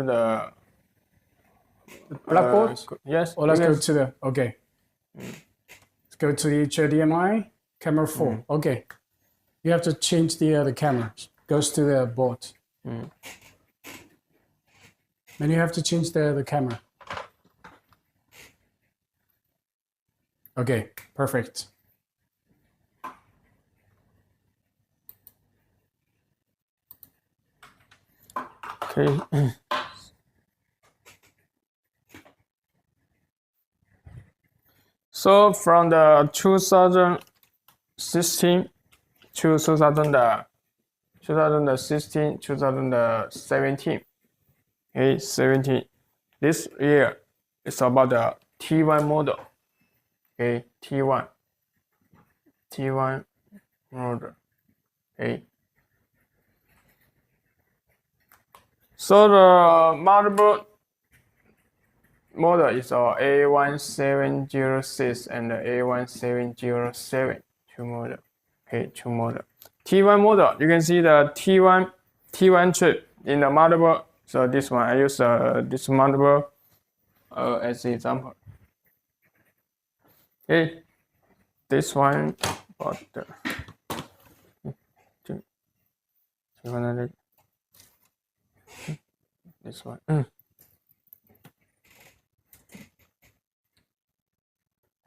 the blackboard? Yes. Or let's go to the, okay. Let's go to the HDMI, camera 4. Okay. You have to change the camera. Goes to the board. Then you have to change the camera. Okay, perfect. Okay. So from the 2016 to 2016, 2017, okay, 17. This year is about the T1 model. Okay, T1 model. Okay. So the motherboard model is A1706 and A1707, two model. Okay, two model. T1 model, you can see the T1 chip in the motherboard. So this one, I use this motherboard as an example. Okay, this one about the this one.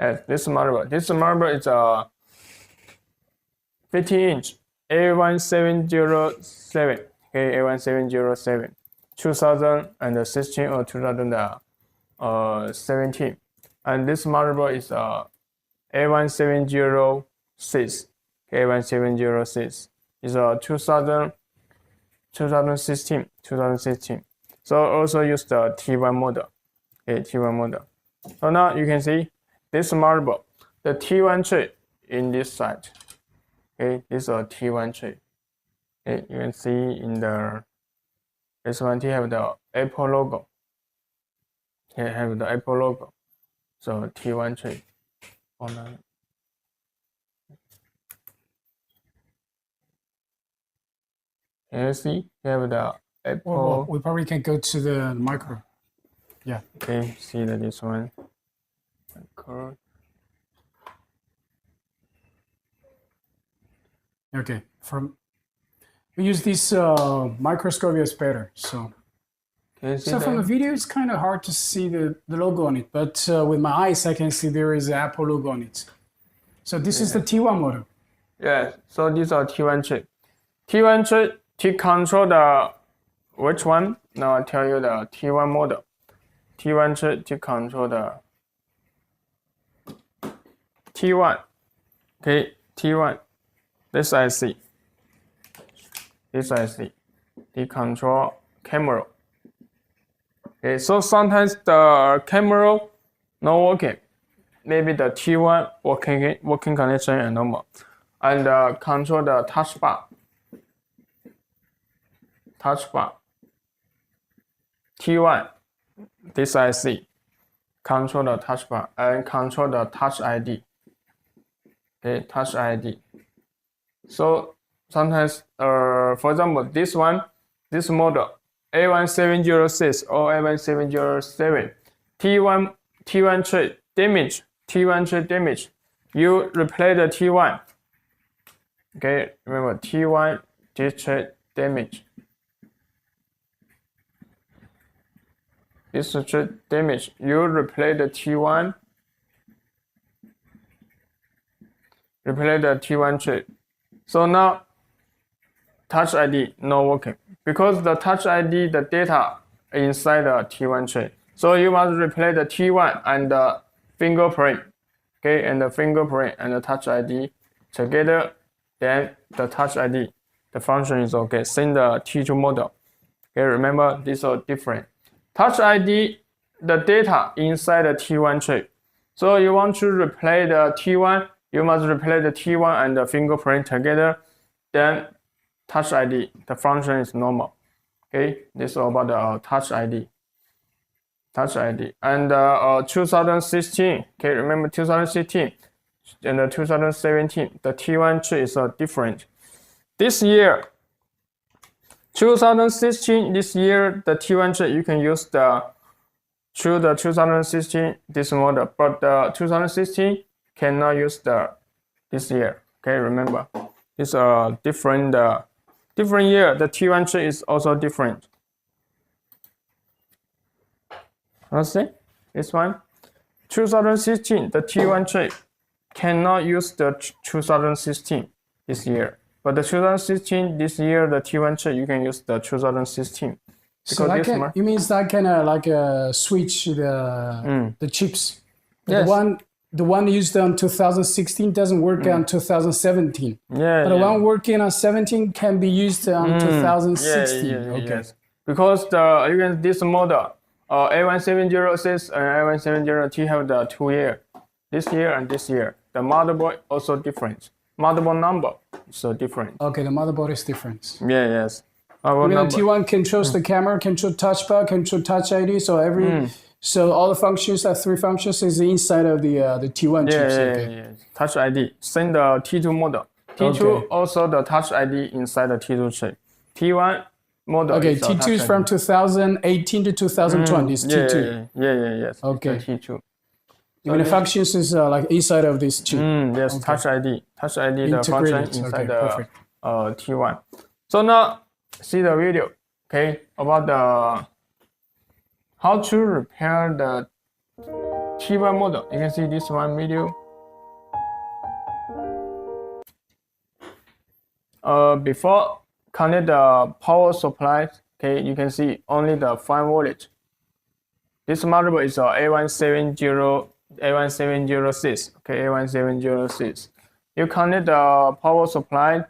Yes, this motherboard. This motherboard is a 15-inch A1707. Okay, A1707, 2016 or 2017. And this motherboard is A1706. Okay, A1706 is a 2016. So also use the T1 model. Okay, T1 model. So now you can see this motherboard, the T1 chip in this side. Okay, this is a T1 chip. Okay, you can see in the this one have the Apple logo. Here have the Apple logo. So T1 chip. Can you see? You have the Apple. Well, we probably can go to the micro. Yeah. Okay, see that this one. Okay, we use this microscope is better. So from the video, it's kind of hard to see the logo on it, but with my eyes, I can see there is an Apple logo on it. So this is the T1 model. Yes. So these are T1 chip. T1 chip to control the which one? Now I'll tell you the T1 model. T1 chip to control the T1. Okay, T1. This IC. The control camera. Okay, so sometimes the camera not working. Maybe the T1 working connection and normal. And control the touch bar. T1. This IC. Control the touch bar and control the touch ID. Okay, touch ID. So sometimes, for example, this model, A1706 or A1707, T1 chip damage, you replace the T1. Okay, remember T1 chip damage. This chip damage, you replace the T1. Replace the T1 chip. So now Touch ID not working because the Touch ID, the data inside the T1 chip. So you must replace the T1 and the fingerprint. Okay, and the fingerprint and the Touch ID together. Then the Touch ID, the function is okay. Same the T2 model. Okay, remember these are different. Touch ID, the data inside the T1 chip. So you want to replace the T1. You must replace the T1 and the fingerprint together. Then Touch ID, the function is normal. Okay, this is all about the Touch ID. And 2016. Okay, remember 2016 and 2017. The T1 chip is different. This year, 2016 this year the T1 chip you can use the 2016 this model, but the 2016 cannot use the this year. Okay, remember it's a different year. The T1 chip is also different. Let's see this one. 2016 the T1 chip cannot use the 2016 this year, but the 2016 this year the T1 chip you can use the 2016. So it means that can like switch the chips. Yes. The one used on 2016 doesn't work on 2017. Yeah. But the one working on 17 can be used on 2016. Yeah, okay. Yes. Because this model A1706 and A170T have the 2 year, this year and this year. The motherboard also different. Motherboard number is so different. Okay, the motherboard is different. Yeah, yes. Even the T1 controls the camera, control touchpad, control touch ID. So so all the functions, 3 functions, is inside of the T1 chips. Yeah. Touch ID. Same the T2 model. T2 also the touch ID inside the T2 chip. T1 model. Okay, T2 is from 2018 to 2020. It's T2. Yes. Okay. T2. Even the functions is like inside of this chip. Yes, okay. Touch ID. Touch ID, the function inside the T1. So now see the video, okay, about the how to repair the T1 model. You can see this one video. Before connect the power supply, okay, you can see only the 5 voltage. This motherboard is A170A1706. Okay, A1706. You connect the power supply,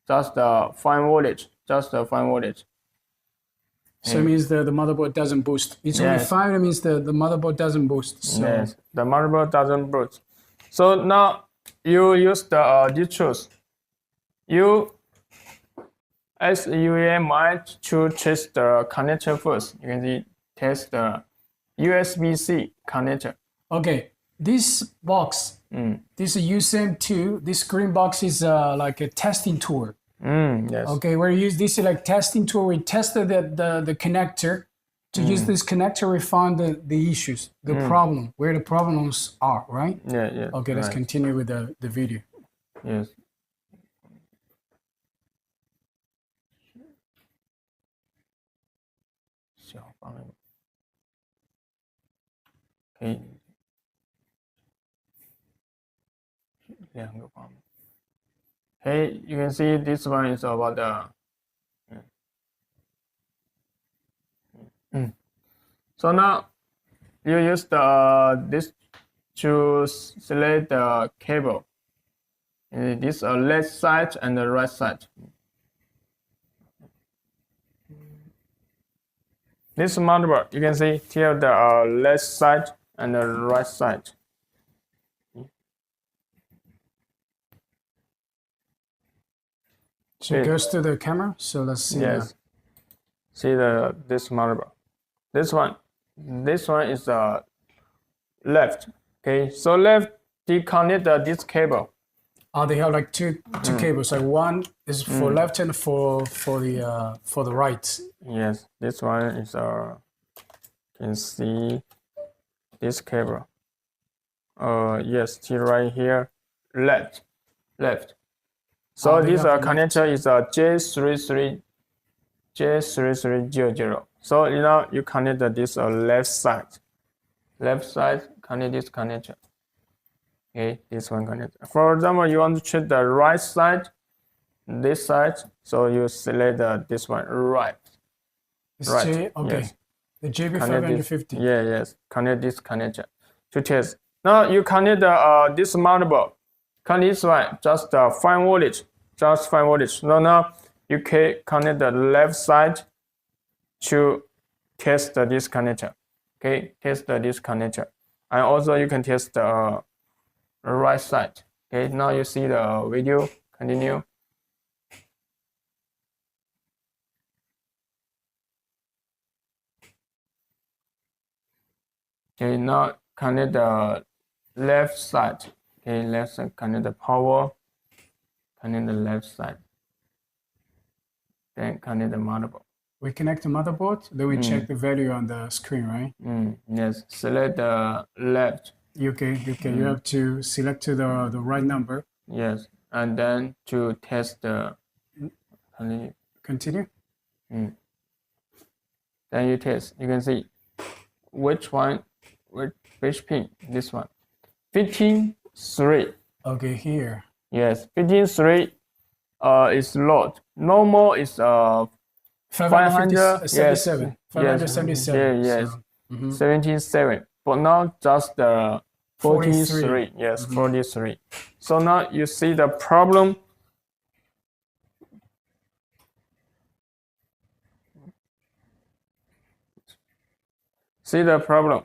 just the 5 voltage. Just the 5 voltage. So it means the motherboard doesn't boost. It's only 5, it means the motherboard doesn't boost. So. Yes, the motherboard doesn't boost. So now you use the these tools. You as you might to test the connector first. You can see test the USBC connector. Okay, this box, this USM2, this green box is like a testing tool. Yes. Okay, we use this like testing tool. We tested the connector. To use this connector, we found the issues, the problem, where the problems are, right? Yeah. Okay, let's continue with the video. Yes. Okay. 2个方面。Okay, you can see this one is about the. So now you use this to select the cable. This left side and the right side. This motherboard, you can see here the left side and the right side. So it goes to the camera. So let's see. Yes. See this motherboard. This one is the left. Okay. So left disconnect this cable. Oh, they have like two cables. Like one is for left and for the right. Yes. This one is you can see this cable. Yes. See right here. Left. So this connector is a J3300. So now you connect this left side. Left side connect this connector. Okay, this one connector. For example, you want to check the right side, this side. So you select this one right. This J, okay. Yes. The JB550. Yes. Connect this connector to test. Now you connect this motherboard. Connect this one, just 5 voltage. Just 5 voltage. Now you can connect the left side to test this connector. Okay, test this connector. And also you can test the right side. Okay, now you see the video. Continue. Okay, now connect the left side. Okay, left side connect the power. Connect the left side. then connect the motherboard. We connect the motherboard, then we check the value on the screen, right? Yes, select the left. Okay. You have to select to the right number. Yes, and then to test the continue. Then you test. You can see which one, which pin. This one, 15.3. Okay, here. Yes, 15.3. Is load. Normal is 577. 577. Yes. 17.7. But now just the 43. Yes, 43. So now you see the problem. See the problem.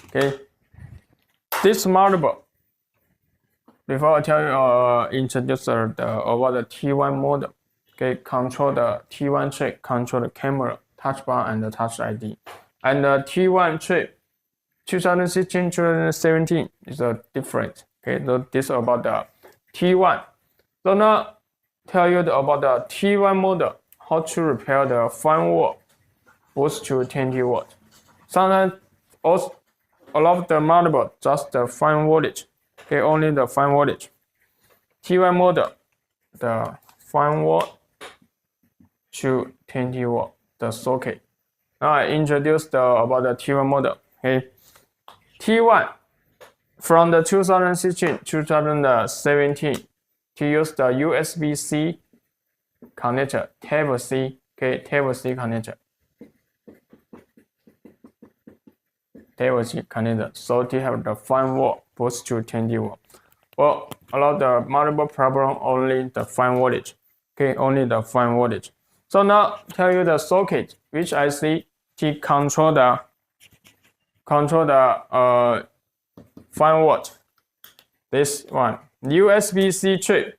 Okay. This motherboard. Before I tell you, introduce about the T1 model. Okay, control the T1 chip, control the camera, touch bar, and the touch ID. And the T1 chip, 2016, 2017 is different. Okay, so this is about the T1. So now tell you about the T1 model, how to repair the 5V boost to 20 watt. Sometimes also a lot of the motherboard just the 5 voltage. Okay, only the 5 voltage. T1 model, the 5 watt to 20 watt, the socket. Now I introduced about the T1 model. Okay, T1 from the 2016, 2017 to use the USBC connector, Type C. Okay, Type C connector. Type C connector. So they have the 5 watt boost to 20 watt. Well, a lot of the motherboard problem only the 5 voltage. Okay, only the 5 voltage. So now tell you the socket which I see to control the 5 watt. This one, USB-C chip.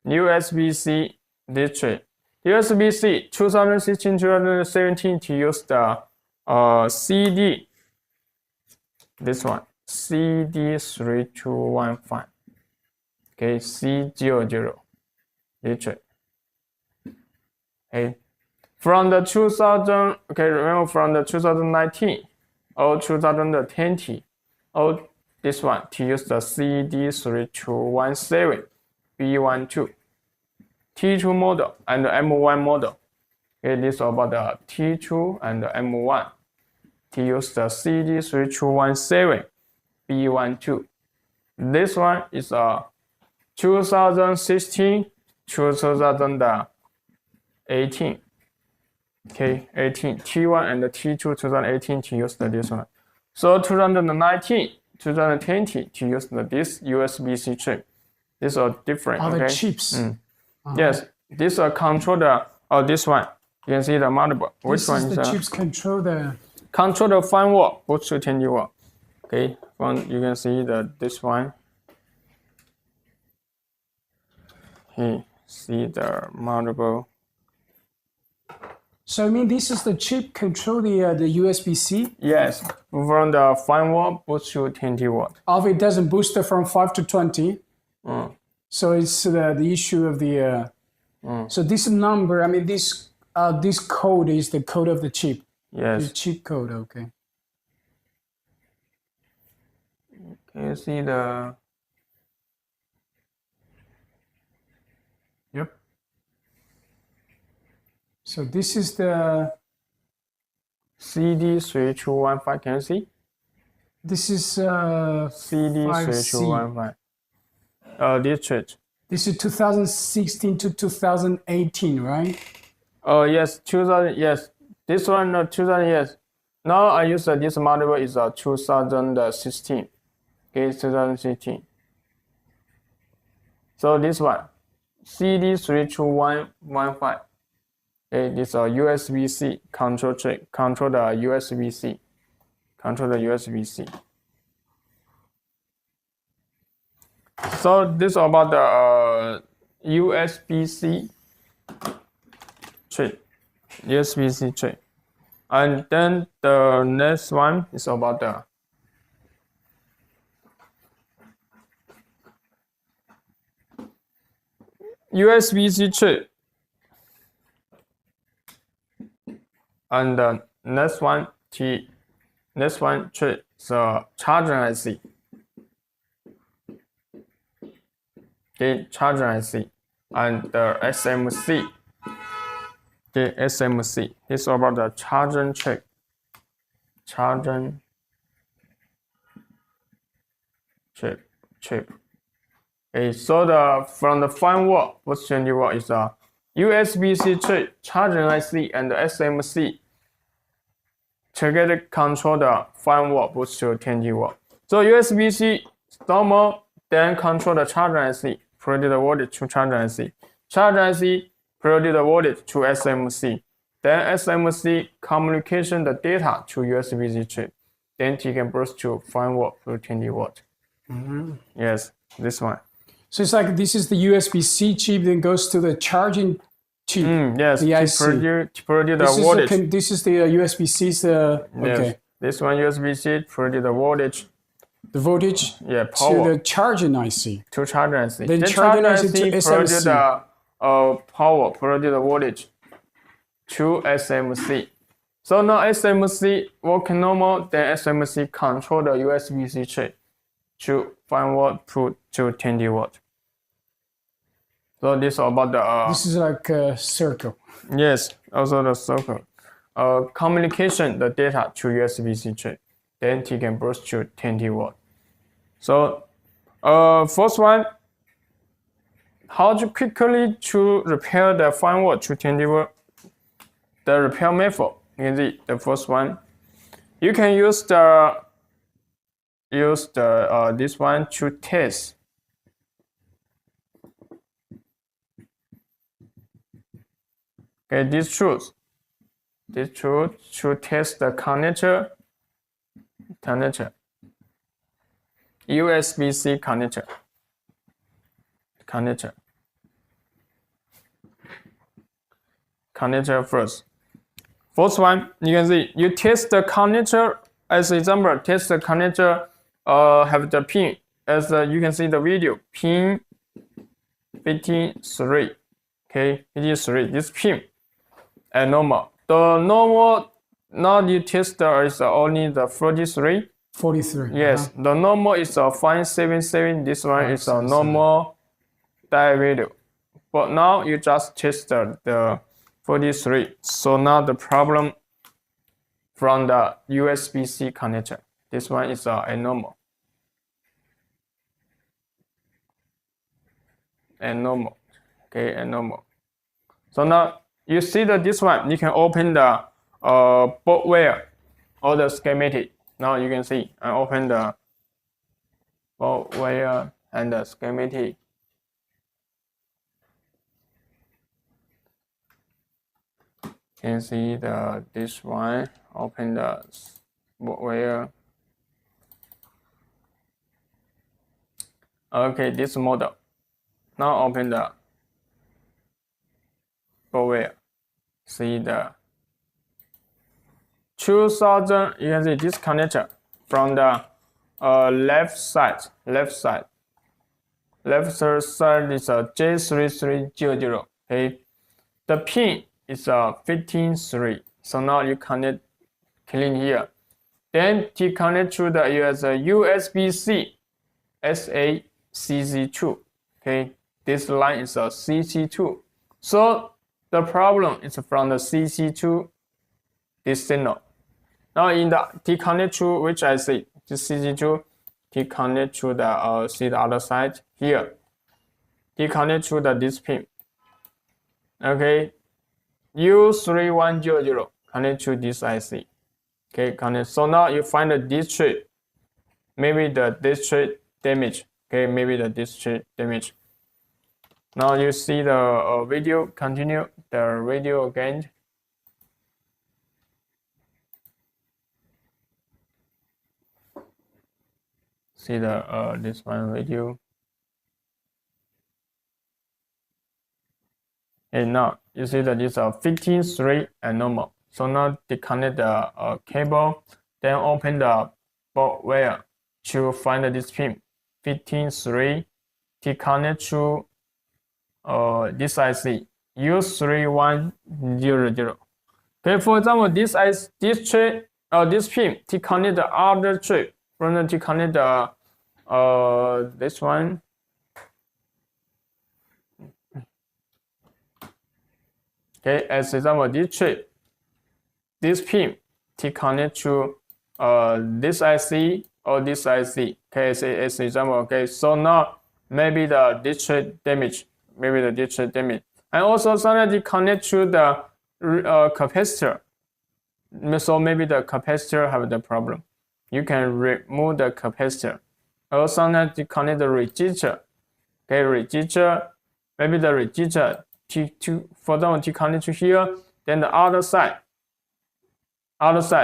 USB-C this chip. USB-C 2016, 2017 to use the CD. This one, CD3215. Okay, C00. This chip. Okay. From the 2000, okay, remember from the 2019 or 2020, or this one to use the CD3217 B12 T2 model and the M1 model. Okay, this is about the T2 and the M1 to use the CD3217 B12. This one is a 2016 2018. Okay, 18 T1 and the T2 2018 to use this one. So 2019, 2020 to use this USB-C chip. These are different. Other chips. Yes, this control the this one. You can see the motherboard. Which one is the chips control the 5 watt boost to 20 watt. Okay, you can see this one. Here, see the motherboard. So I mean, this is the chip control the USB-C? Yes, from the 5 watt boost to 20 watt. If it doesn't boost it from 5 to 20. So it's the issue of the. So this number, I mean, this code is the code of the chip. Yes. The chip code, okay. Can you see the? Yep. So this is the CD3215. Can you see? This is CD3215. This chip. This is 2016 to 2018, right? Yes, 2000. Yes, this one 2000. Yes. Now I use this motherboard is 2016. Okay, 2016. So this one, CD3215. Okay, this is a USB-C control chip. Control the USB-C. Control the USB-C. So this is about the USB-C chip. USB-C chip. And then the next one is about the USB-C chip. And the next one chip, the charging IC. Okay, charging IC. And the SMC. Okay, SMC. It's about the charging chip. Charging chip. Okay, so from the firmware, what's 20 watt is a USB-C chip, charging IC, and the SMC together control the firmware boost to 20 watt. So USB-C normal, then control the charging IC, produce the voltage to charging IC. Charging IC produce the voltage to SMC. Then SMC communication the data to USB-C chip. Then it can boost to firmware to 20 watt. Yes, this one. So it's like this is the USB-C chip, then goes to the charging chip. Yes, the IC. to produce the voltage. This is the USB-C's. Okay. Yes, this one USB-C produce the voltage. The voltage. Yeah, power. To the charging IC. To charging IC. Then charging IC to SMC. Produce the power, produce the voltage to SMC. So now SMC working normal, then SMC control the USB-C chip to firmware put to 20 watt. So this is about the. This is like a circle. Yes, also the circle. Communication the data to USB-C chip, then it can boost to 20 watt. So, first one, how to quickly to repair the firmware to 20 watt. The repair method. You can see the first one. You can use this one to test. Okay, this truth to test the connector, USB-C connector first. First one, you can see you test the connector as example. Test the connector have the pin as you can see the video pin 53. Okay, 53. This pin and normal. The normal now you test is only the 43. 43. Yes, the normal is a 577. This one is a normal die video. But now you just test the 43. So now the problem from the USB-C connector. This one is a normal. Okay, a normal. So now you see that this one, you can open the boardware or the schematic. Now you can see I open the boardware and the schematic. You can see this one. Open the boardware. Okay, this model. Now open the boardware. See the 2000. You can see this connector from the left side. Left side is a J3300. Okay, the pin is a 153. So now you connect clean here. Then to connect to the USB-C SACC2. Okay, this line is a CC2. So the problem is from the CC2, this signal. Now in the T-connect to which I see, this CC2, T-connect to the see the other side here. T-connect to this pin. Okay, U3100 connect to this IC. Okay, connect. So now you find the district. Maybe the district damage. Okay, maybe the district damage. Now you see the video. Continue the video again. See the this one video. And now you see that this 153 and normal. So now disconnect the cable, then open the boardware to find this pin 153. Disconnect to this IC U3100. Okay, for example, this chip this pin to connect the other chip, rather to connect the this one. Okay, as example, this chip, this pin to connect to this IC or this IC. Okay, as example. Okay, so now maybe the district damage, and also sometimes it connect to the capacitor. So maybe the capacitor have the problem. You can remove the capacitor. Or sometimes you connect the resistor. Okay, resistor, maybe the resistor for example to connect to here, then the other side.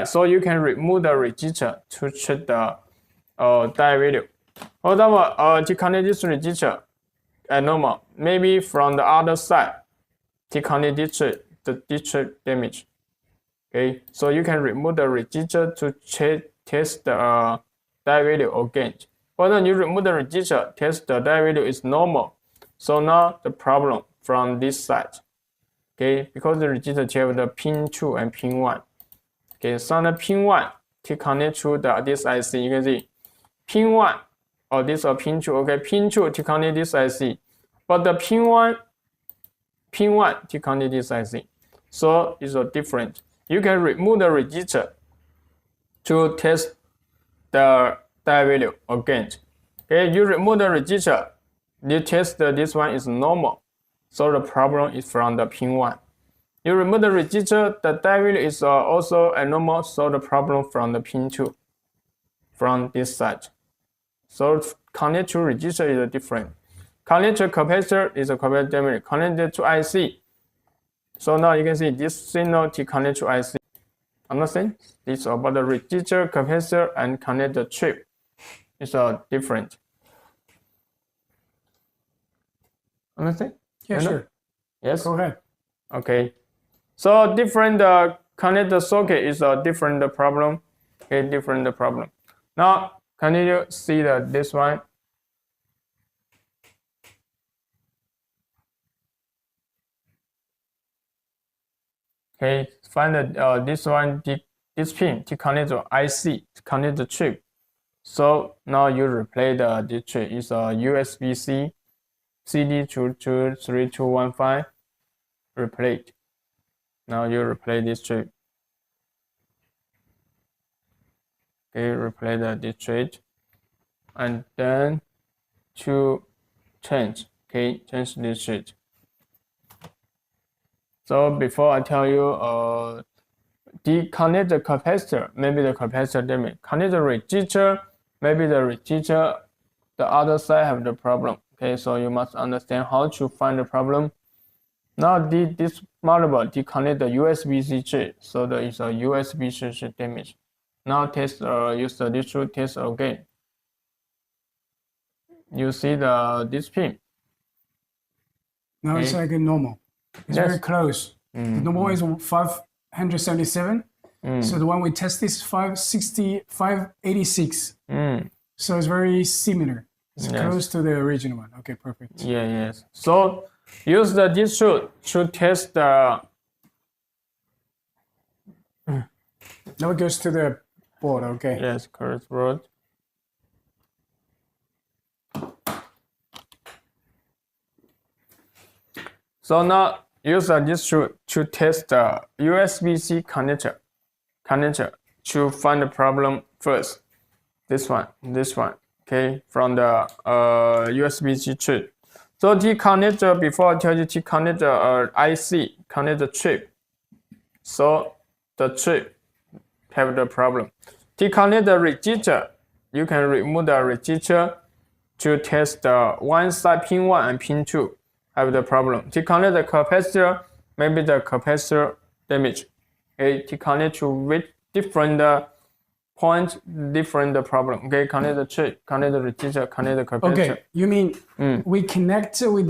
So you can remove the resistor to check the die value. For example, to connect this resistor at normal, maybe from the other side to connect the district damage. Okay, so you can remove the resistor to test the die value again. When you remove the resistor, test the die value is normal. So now the problem from this side. Okay, because the resistor have the pin 2 and pin 1. Okay, so the pin 1 to connect to this IC, you can see pin 1 or this or pin 2. Okay, pin 2 to connect this IC, but the pin 1 to connect this IC. So it's different. You can remove the resistor to test the die value again. Okay, you remove the resistor, you test this one is normal. So the problem is from the pin 1. You remove the resistor, the die value is also normal. So the problem from the pin 2, from this side. So connect to resistor is different. Connect to capacitor is a capacitor damage. Connected to IC. So now you can see this signal to connect to IC. Understand? It's about the resistor, capacitor, and connect the chip. It's different. Understand? Yeah, sure. Yes. Go ahead. Okay. So different connect the socket is a different problem. Okay, different problem. Now can you see this one? Okay, find this one, this pin to connect the IC, to connect the chip. So now you replace this chip. It's a USBC CD223215. Replace. Now you replace this chip. Okay, replace this chip, and then to change. Okay, change this chip. So before I tell you, connect the capacitor, maybe the capacitor damage. Connect the resistor, maybe the resistor, the other side have the problem. Okay, so you must understand how to find the problem. Now this motherboard connect the USBC chip, so there is a USBC chip damage. Now test use this to test again. You see this pin. Now it's like a normal. It's very close. The normal is 577. So the one we test is 586. So it's very similar. It's close to the original one. Okay, perfect. Yeah, yes. So use this to test the. Now it goes to the board. Okay. Yes, correct board. So now use this to test the USBC connector to find the problem first. This one. Okay, from the USBC chip. So the connector, before I tell you to connect the IC, connect the chip. So the chip have the problem. To connect the resistor, you can remove the resistor to test the one side pin 1 and pin 2 have the problem. To connect the capacitor, maybe the capacitor damage. Okay, to connect to with different point, different problem. Okay, connect the chip, connect the resistor, connect the capacitor. Okay, you mean we connect with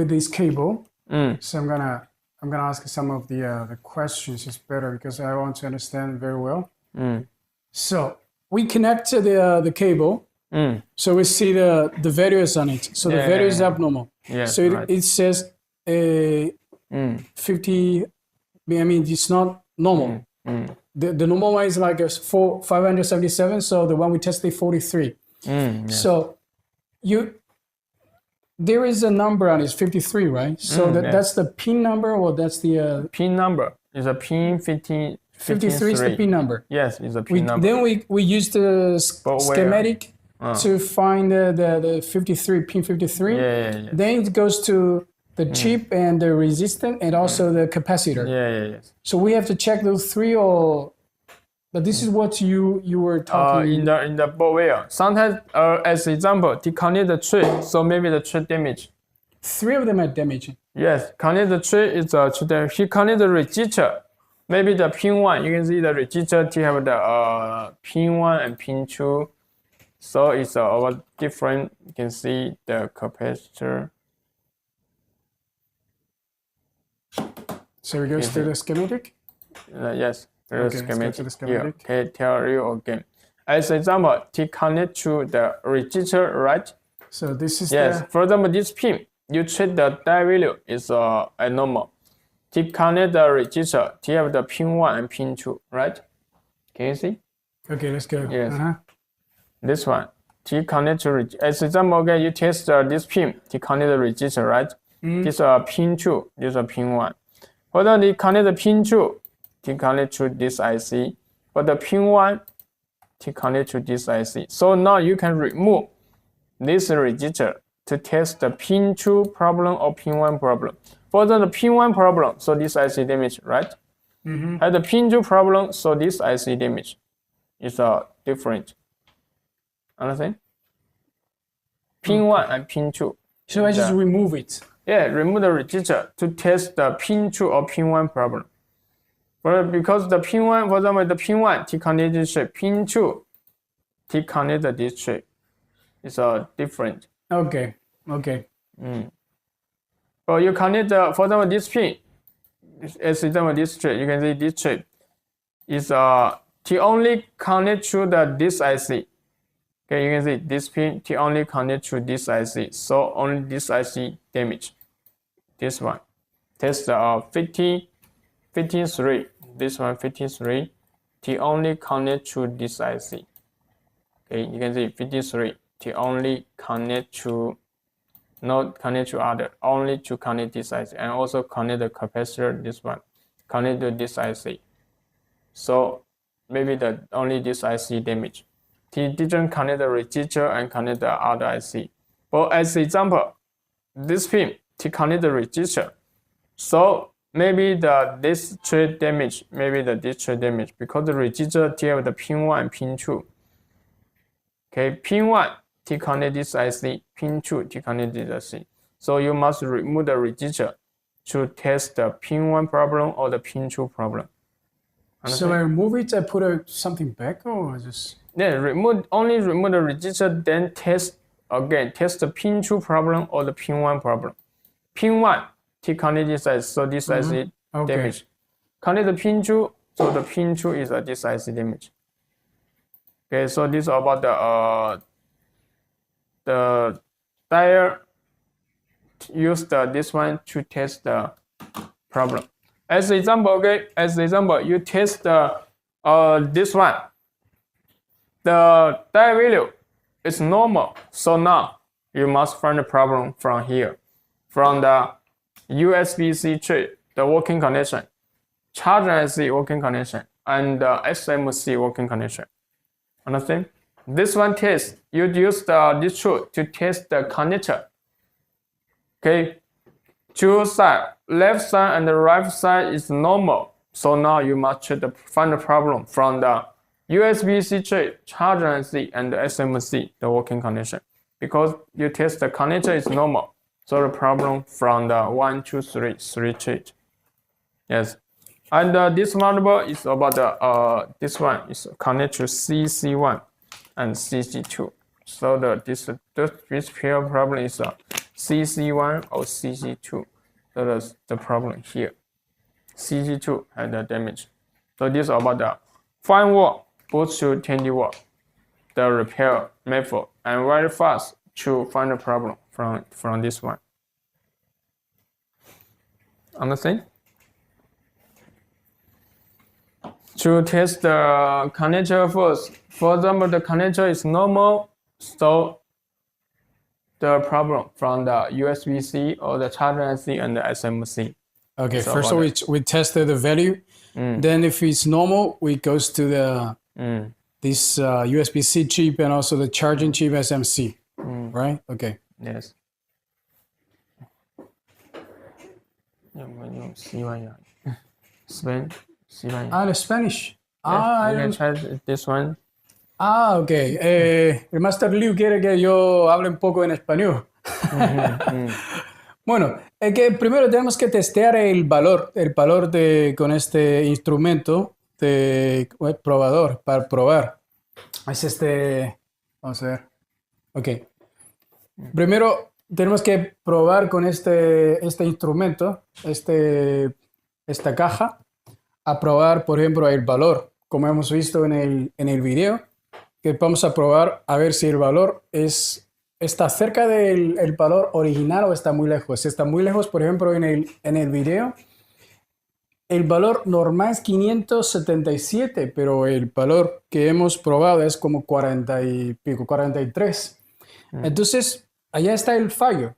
this cable. So I'm gonna ask some of the questions. It's better because I want to understand very well. So we connect to the cable. So we see the values on it. So the value is abnormal. Yes. So right. it says 50. I mean, it's not normal. The normal one is like 577. So the one we tested 43. Yes. So there is a number on it, 53, right? So that's the pin number, or that's the pin number is a pin 53 is the pin number. Yes, it's a pin number. Then we use the schematic to find the 53, pin 53. Yeah. Then it goes to the chip and the resistor and also the capacitor. Yes. So we have to check those three, or but this is what you were talking in the board wheel. Sometimes, as example, to connect the tree, so maybe the tree damage. 3 of them are damaged. Yes, connect the tree is a tree damage. He connect the register. Maybe the pin 1, you can see the register to have the pin 1 and pin 2. So it's about different. You can see the capacitor. So we go to the schematic? Yes. Okay, let's go to the schematic. Here, okay, tell you again. As example, to connect to the register, right? So this is For example, this pin, you check the die value is abnormal. To connect the register, you have the pin 1 and pin 2, right? Can you see? Okay, let's go. Yes. This one, to connect to as example, okay, you test this pin to connect the register, right? This is pin 2, this is pin 1. For example, you connect the pin 2 to connect to this IC, but the pin 1 to connect to this IC. So now you can remove this register to test the pin 2 problem or pin 1 problem. For the pin 1 problem, so this IC damage, right? And the pin 2 problem, so this IC damage is different. Understand? Pin 1 and pin 2. So I just remove it. Yeah, remove the register to test the pin 2 or pin 1 problem. Because the pin 1, for example, the pin 1 to connect this chip, pin 2 to connect this chip. It's different. Okay. But you connect for example, this pin, as example, this chip, you can see this chip is to only connect to this IC. Okay, you can see this pin to only connect to this IC. So only this IC damage. This one. Test 53. This one 53. To only connect to this IC. Okay, you can see 53. To only connect to, not connect to other, only to connect this IC, and also connect the capacitor. This one, connect to this IC. So maybe only this IC damage. He didn't connect the register and connect the other IC. But as example, this pin to connect the register. So maybe this tree damage, maybe this tree damage, because the register deal with the pin 1 and pin 2. Okay, pin 1 to connect this IC, pin 2 to connect this IC. So you must remove the register to test the pin 1 problem or the pin 2 problem. Understand? So I remove it, I put something back, or just... Yeah, only remove the register, then test the pin 2 problem or the pin 1 problem. Pin 1 to connect this IC, so this IC damage. Connect the pin 2, so the pin 2 is this IC damage. Okay, so this is about the dial. Use this one to test the problem. As example, you test this one. The die value is normal, so now you must find the problem from here, from the USBC chip, the working connection, charger IC working connection, and the SMC working connection. Understand? This one test, you use this tool to test the connector. Okay, two sides, left side and the right side is normal. So now you must find the problem from the USBC chip, charger IC, and the SMC, the working connection. Because you test the connector is normal. So the problem from the 1, 2, 3 chip. Yes. And this motherboard is about this one is connected to CC1 and CC2. So this real problem is CC1 or CC2. So that's the problem here. CC2 had the damage. So this is about the 5 watt boost to 20 watt, the repair method, and very fast to find the problem from this one. Understand? To test the connector first. For example, the connector is normal, so the problem from the USBC or the charger IC and the SMC. Okay, so first of all, we tested the value. Then if it's normal, we goes to the this USBC chip and also the charging chip SMC, right? Okay. Yes. The Spanish. You can try this one. Ok. El Master Liu quiere que yo hable un poco en español. Bueno, es que primero tenemos que testear el valor con este instrumento de probador para probar. Es vamos a ver. Ok. Primero tenemos que probar con este instrumento, esta caja, a probar, por ejemplo, el valor, como hemos visto en el video, que vamos a probar a ver si el valor está cerca del valor original o está muy lejos. Si está muy lejos, por ejemplo, en el video, el valor normal es 577, pero el valor que hemos probado es como 40 y pico, 43. Entonces, allá está el fallo.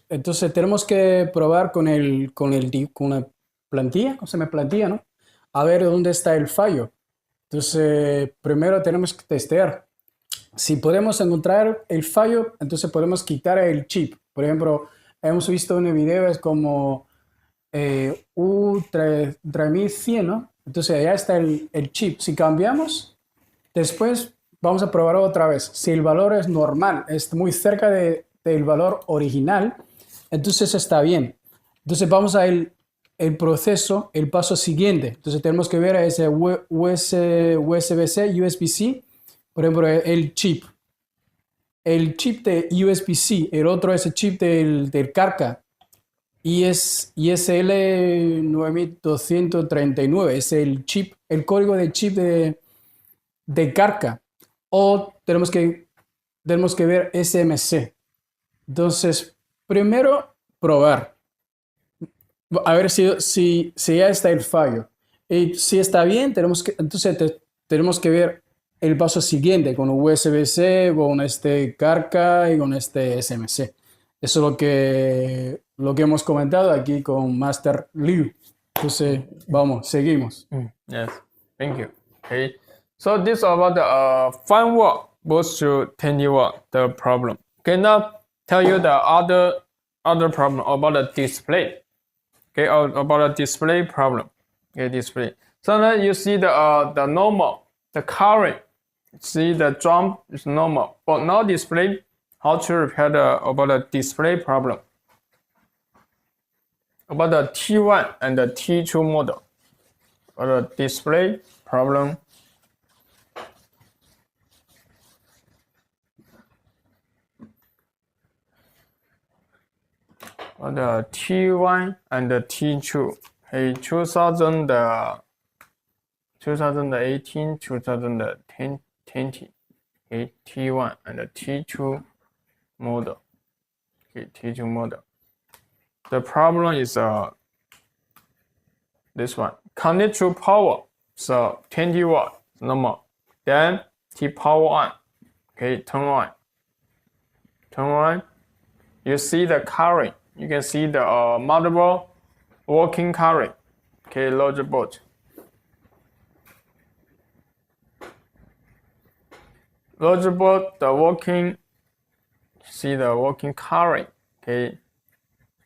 Entonces, tenemos que probar con una plantilla, ¿no? A ver dónde está el fallo. Entonces, primero tenemos que testear. Si podemos encontrar el fallo, entonces podemos quitar el chip. Por ejemplo, hemos visto en el video, es como U3100, ¿no? Entonces, allá está el chip. Si cambiamos, después vamos a probar otra vez. Si el valor es normal, es muy cerca del valor original, entonces está bien. Entonces, vamos a el proceso, el paso siguiente. Entonces tenemos que ver a ese USBC, por ejemplo, el chip. El chip de USBC, el otro es el chip del carga. ISL 9239 es el chip, el código de chip de carga. O tenemos que ver SMC. Entonces, primero probar. A ver si ya está el fallo. Y si está bien, entonces tenemos que ver el paso siguiente con USB-C, con carga y con SMC. Eso es lo que hemos comentado aquí con Master Liu. Entonces, vamos, seguimos. Yes, thank you. Okay, so this is about the 5 watt goes to 20 watt, the problem. Okay, now tell you the other problem about the display. Okay, about the display problem. Okay, display. So now you see the normal, the current. See the jump is normal, but now display. How to repair about the display problem? About the T1 and the T2 model. About the display problem. The T1 and the T2, okay, 2018, 2020, okay, T1 and the T2 model, okay, T2 model. The problem is this one. Connect to power, so 20 watt normal. Then T power on, okay, turn on. You see the current. You can see the motherboard working current, okay, logic board. Logic board, see the working current, okay,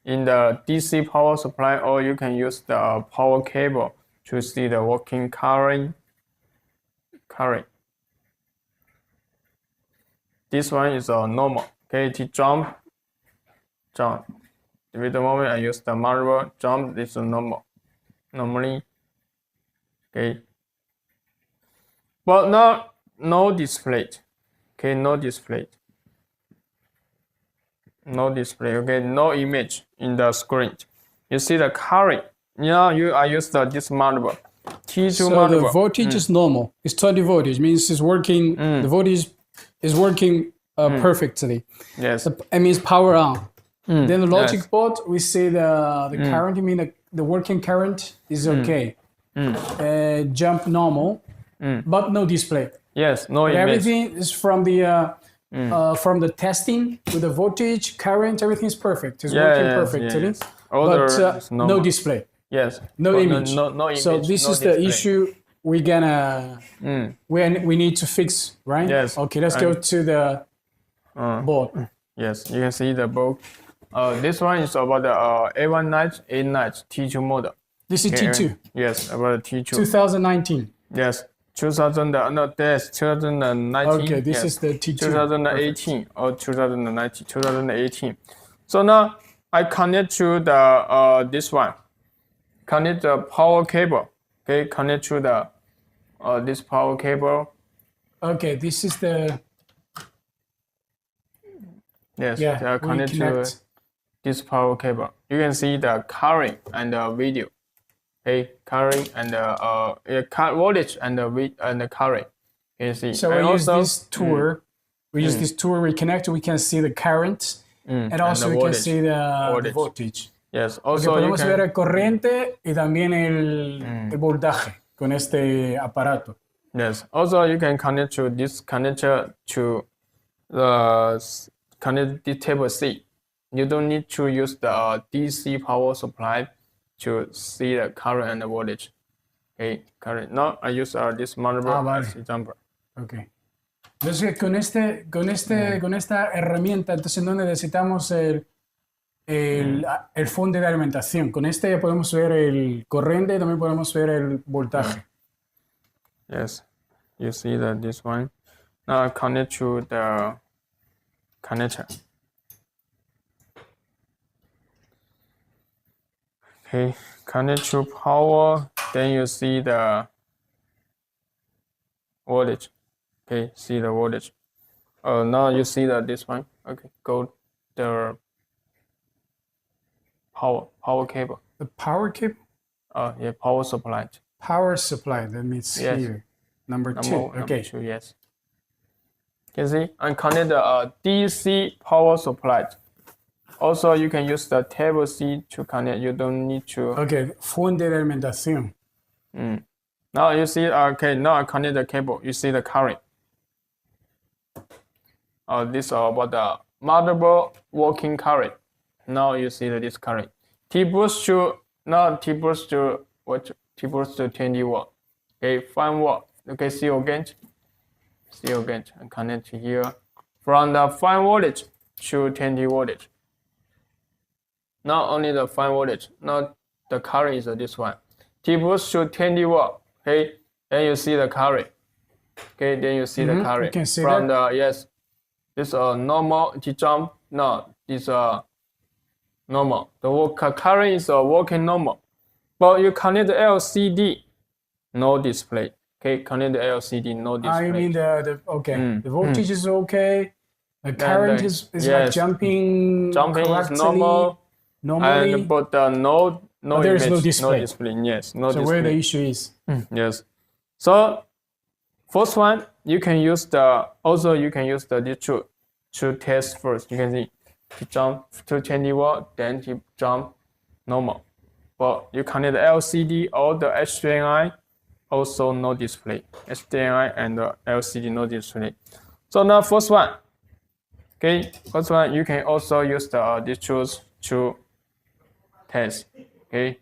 in the DC power supply, or you can use the power cable to see the working current. This one is normal, okay, to jump. With the moment I use the motherboard, jump is normal, normally, okay. But now no display, okay, no display, okay, no image in the screen. You see the current. Now I use this motherboard, T2 so motherboard. The voltage is normal. It's 20 voltage, means it's working. The voltage is working perfectly. Yes. It means power on. Then the logic board, we see the current, mean the working current is okay. Jump normal, but no display. Yes, no But image. everything is from the testing with the voltage, current, everything is perfect. It's working perfectly. Yes. Other But no display. Yes. No image. No image. So this no is display. the issue we gonna we need to fix, right? Yes. Okay, let's go to the board. Yes, you can see the book. This one is about the A1 night, A night T2 model. This is T2. Yes, about the T2. 2019. Yes, 2019. Okay, this is the T2. 2018 or 2019, 2018. So now I connect to the this one. Connect the power cable. Okay, connect to the this power cable. Okay, this is the Yes, yeah. connect We to connect. this power cable. You can see the current and the video. Okay, current and voltage and the current. You can see. So and we use also, this tour. We use this tour. We connect. We can see the current, and also we can voltage. see the voltage. Yes. Porque Also, you podemos ver can. el corriente y también el voltaje con este aparato. Yes. Also, you can connect to this connector to the table C. You don't need to use the DC power supply to see the current and the voltage. Okay, current. Now I use this motherboard Vale. as example. Okay. Entonces con esta herramienta, entonces no necesitamos el fuente de alimentación. Con este ya podemos ver el corriente y también podemos ver el voltaje. Yes, you see that this one. Now I connect to the connector. Okay, connect to power. Then you see the voltage. Okay, see the voltage. Now you see that this one. Okay, go the power cable. The power cable? Yeah, power supply. Power supply, that means Yes. here. Number two. Okay. Number two, yes. You see, and connect the DC power supply. Also, you can use the table C to connect. You don't need to. Okay, fuente de alimentación. Now you see, okay, now I connect the cable. You see the current. This is about the motherboard working current. Now you see this current. T boost to 20 watt. Okay, 5 watt. Okay, see again. And connect here. From the 5 voltage to 20 voltage. Not only the 5 voltage, not the current is this one. T boost to 20 watt. Okay, then you see the current. Okay, then you see the current. You can see from that. Yes, this normal T jump. No, this normal. The current is working normal, but you connect the LCD, no display. Okay, connect the LCD, no display. You mean the voltage is okay. The current is yes, like jumping correctly. Is normal. Normally, But no there is image, no display. Yes, no so display. where the issue is? Yes. So first one, you can use this tool to test first. You can see to jump to 20 watt, then to jump normal. But you connect the LCD or the HDMI, also no display. HDMI and the LCD no display. So now first one. Okay, first one you can also use these tools to test. Okay.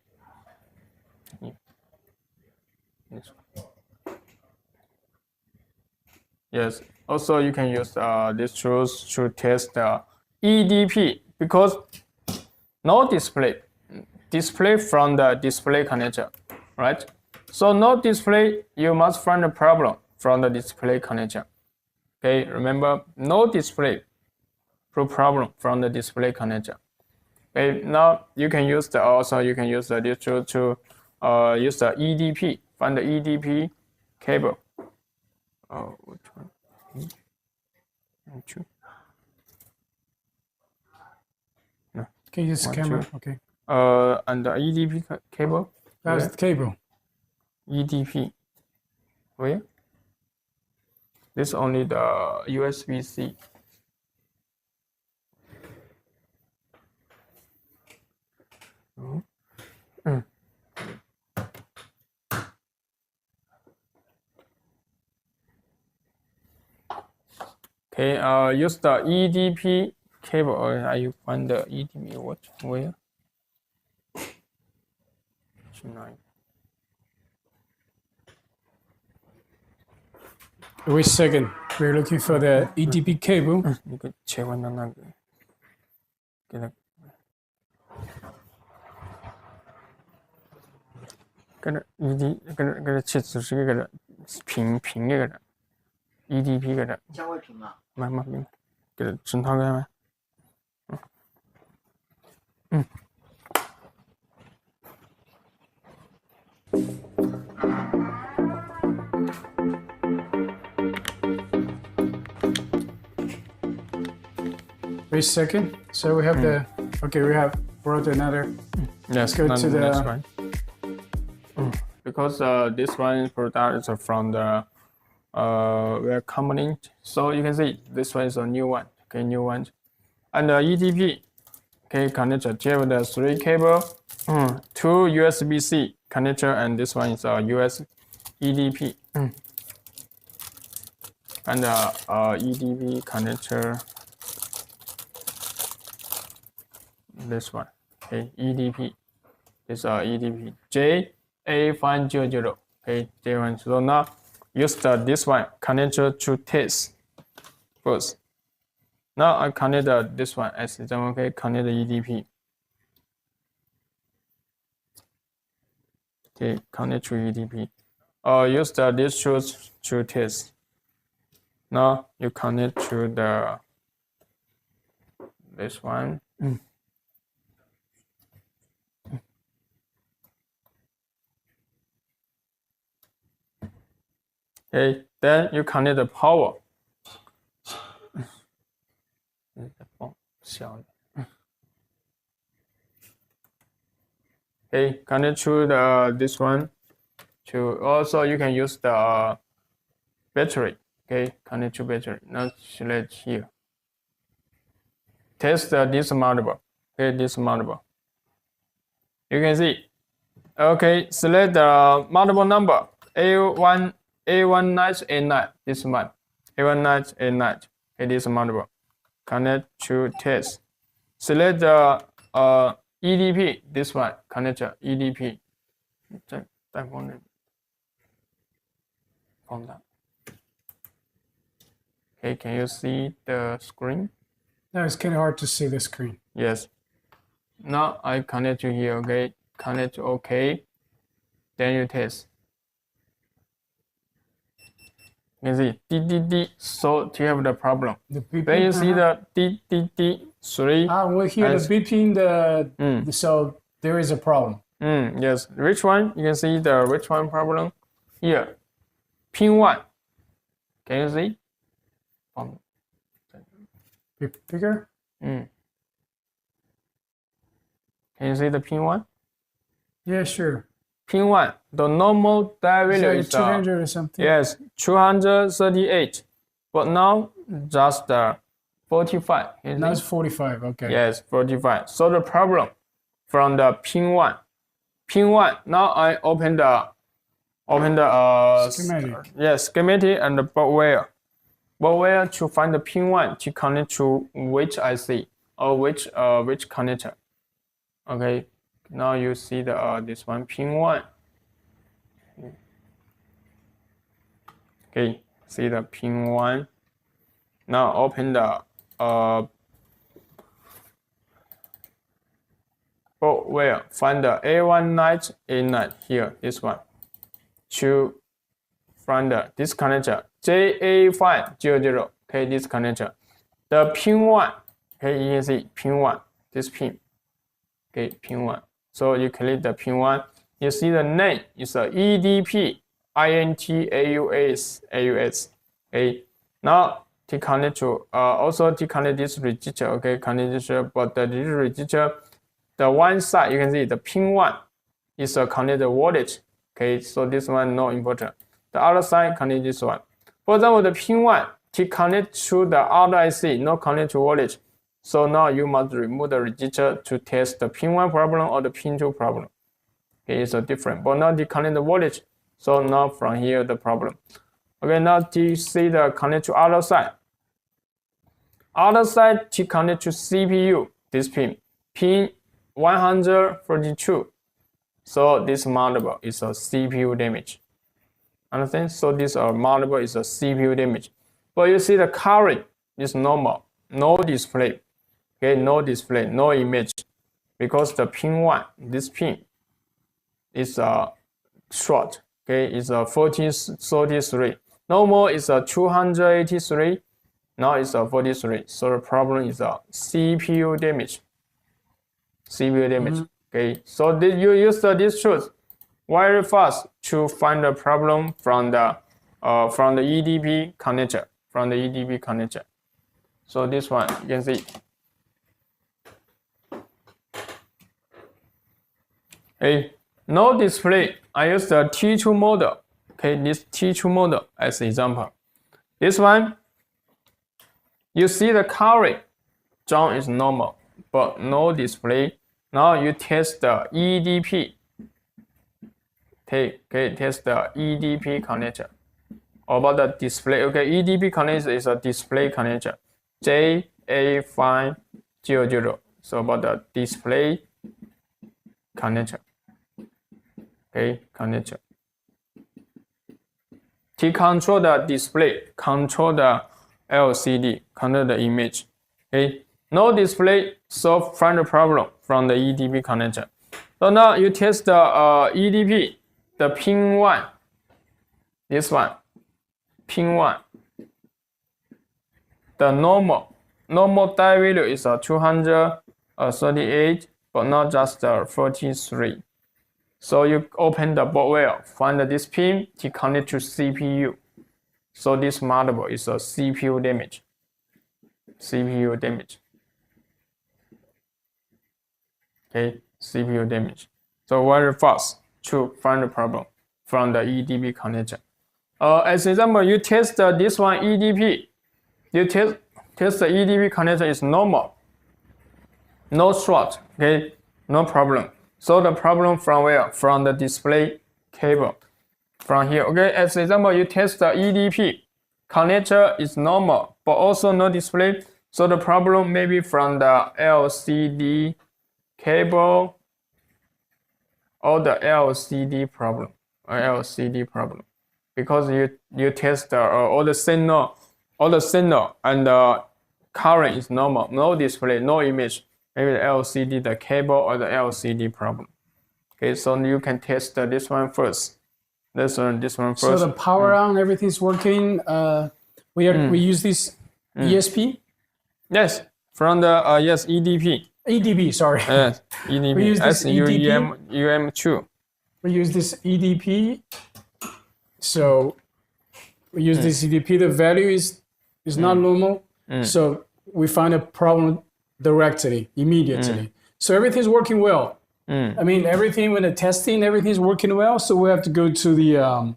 Yes. Also, you can use these tools to test the EDP because no display from the display connector, right? So no display, you must find a problem from the display connector. Okay, remember no display, problem from the display connector. Okay, now you can use this tool to use the EDP, find the EDP cable. Which one? Two. No. Can you use the camera? Okay. And the EDP cable. That's the cable. EDP. Where? This only the USBC. Okay, use the EDP cable. Are you find the EDP? What? Where? Wait a second. We're looking for the EDP cable. 一个切换到那个，给它，跟着 ED，跟着切只是个的平一个的 EDP 个的。将会平啊？慢，给它整套开吗？嗯。Wait a second. So we have the, okay, we have brought another. Yes, go to the next one. Because this one product is from the where component. So you can see this one is a new one. Okay, new one. And the EDP, okay, connector. Here with the 3 cable, 2 USBC connector, and this one is a US EDP. And EDP connector. This one, okay, EDP. This EDP JA500. Okay, J1. So now use this one connector to test first. Now I connect this one as example. Okay, connect the EDP. Okay, connect to EDP. Use these tools to test. Now you connect to this one. Okay, then you connect the power. Okay, connect to this one. Also you can use the battery. Okay, connect to battery. Now select here. Test this motherboard. Okay, this motherboard. You can see. Okay, select the motherboard number A1989. This one. A1989. Okay, this motherboard. Connect to test. Select the EDP. This one. Connect to EDP. Okay, can you see the screen? No, it's kind of hard to see the screen. Yes. Now I connect to here. Okay, connect to OK. Then you test. You can see D. So you have the problem. The beeping, then you see the D 3. We hear the beeping. So there is a problem. Yes. Which one? You can see the which one problem here. Pin 1. Can you see? Bigger? Can you see the pin 1? Yeah, sure. Pin 1, the normal die value is 200 or something. Yes, 238. But now just 45. Now it's 45. Okay. Yes, 45. So the problem from the pin 1. Pin 1. Now I open the schematic. Yes, schematic and the boardware. Boardware to find the pin 1 to connect to which IC or which connector. Okay. Now you see the this one pin 1. Okay, see the pin 1. Now open the boardware. Find the A1989 here. This one. To find this connector JA500. Okay, this connector. The pin 1. Okay, you can see pin 1. This pin. Okay, pin 1. So you click the pin 1. You see the name is a EDP INTAUS. Okay. Now to connect to also to connect this register. Okay, connect this, but this register, the one side you can see the pin 1 is a connected voltage. Okay, so this one not important. The other side connect this one. For example, the pin 1 to connect to the other IC, not connect to voltage. So now you must remove the register to test the pin 1 problem or the pin 2 problem. Okay, it's a different, but now the connect the voltage. So now from here the problem. Okay, now to see the connect to other side. Other side to connect to CPU, this pin 142. So this motherboard is a CPU damage. Understand? So this motherboard is a CPU damage. But you see the current is normal, no display. Okay, no display, no image, because the pin 1, this pin is short. Okay, it's a 1433. Normal is a 283. Now it's a 43. So the problem is a CPU damage. CPU damage. Okay, so you use this truth very fast to find the problem from the EDP connector. So this one you can see. Okay, no display. I use the T2 model. Okay, this T2 model as example. This one, you see the current John is normal, but no display. Now you test the EDP. Okay, test the EDP connector. About the display, okay, EDP connector is a display connector. JA500. So about the display connector. Okay, connector. To control the display, control the LCD, control the image. Okay, no display, so find the problem from the EDP connector. So now you test the EDP, the pin 1. This one, pin 1. The normal die value is 238, but not just 43. So you open the board well, find this pin to connect to CPU. So this motherboard is a CPU damage. Okay, CPU damage. So very fast to find the problem from the EDP connector. As example, you test this one EDP. You test the EDP connector is normal. No short, okay, no problem. So the problem from where? From the display cable. From here, okay, as example, you test the EDP. Connector is normal, but also no display. So the problem may be from the LCD cable or the LCD problem. Because you test all the signal and the current is normal, no display, no image. Maybe the LCD, the cable, or the LCD problem. Okay, so you can test this one first. This one first. So the power on, everything's working. We use this ESP. Yes, from the EDP. EDP, sorry. Yes, EDP. We use this EDP. UM2. We use this EDP. So we use this EDP. The value is not normal. So we find a problem directly, immediately. So everything's working well. I mean, everything when the testing, everything's working well. So we have to go to the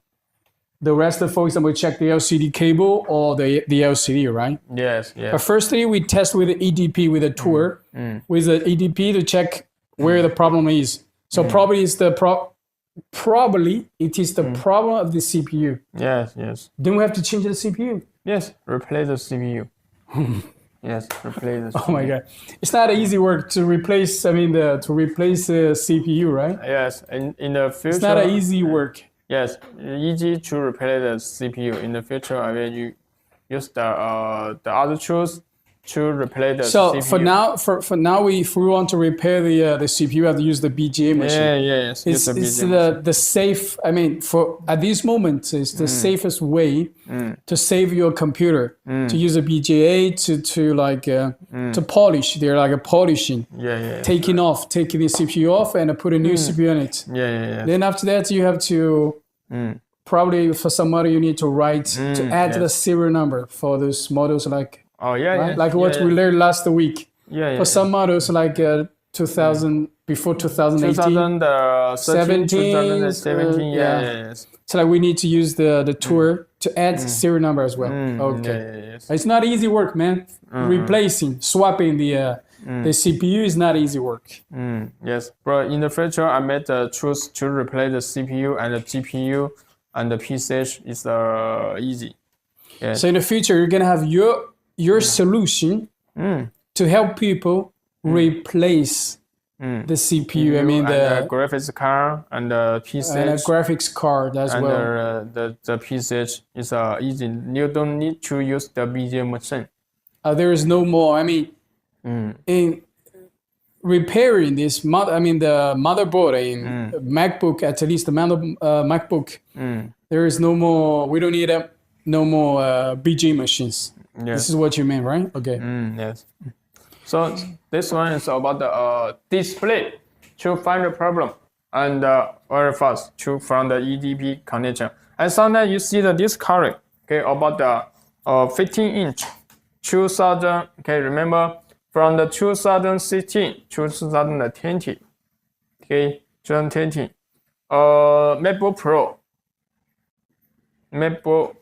rest of, for example, check the LCD cable or the LCD, right? Yes. But firstly, we test with the EDP with a tour with the EDP to check where the problem is. So probably it is the problem of the CPU. Yes. Then we have to change the CPU. Yes, replace the CPU. Yes, replace the CPU. Oh my God, it's not easy work to replace. To replace the CPU, right? Yes, in the future. It's not an easy work. Yes, easy to replace the CPU. In the future, I will use the other tools to replace the CPU. So for now, if we want to repair the CPU, we have to use the BGA machine. Yes. It's the safe. I mean, at this moment, it's the safest way to save your computer. To use a BGA to polish. They're like a polishing. Taking the CPU off and put a new CPU in it. Then after that, you have to probably for some model you need to write to add the serial number for those models like. Like what we learned last week. For some models like 2000 before 2018, 2017. So like we need to use the tour to add serial number as well. It's not easy work, man. Swapping the CPU is not easy work. Yes, but in the future, I made the choose to replace the CPU and the GPU and the PCH is easy. So in the future, you're gonna have your your solution to help people replace the CPU. I mean the graphics card and the PCH and a graphics card as and well. The PCH is easy. You don't need to use the BJ machine. There is no more. I mean, in repairing this the motherboard in MacBook, at least the MacBook, there is no more. We don't need no more BG machines. Yes. This is what you mean, right? Okay. Yes. So this one is about the display to find the problem and very fast to from the EDP connection. And sometimes you see the discoloring. Okay, about the 15-inch 2000. Okay, remember from the 2016 to 2020. Okay, 2020. MacBook Pro. MacBook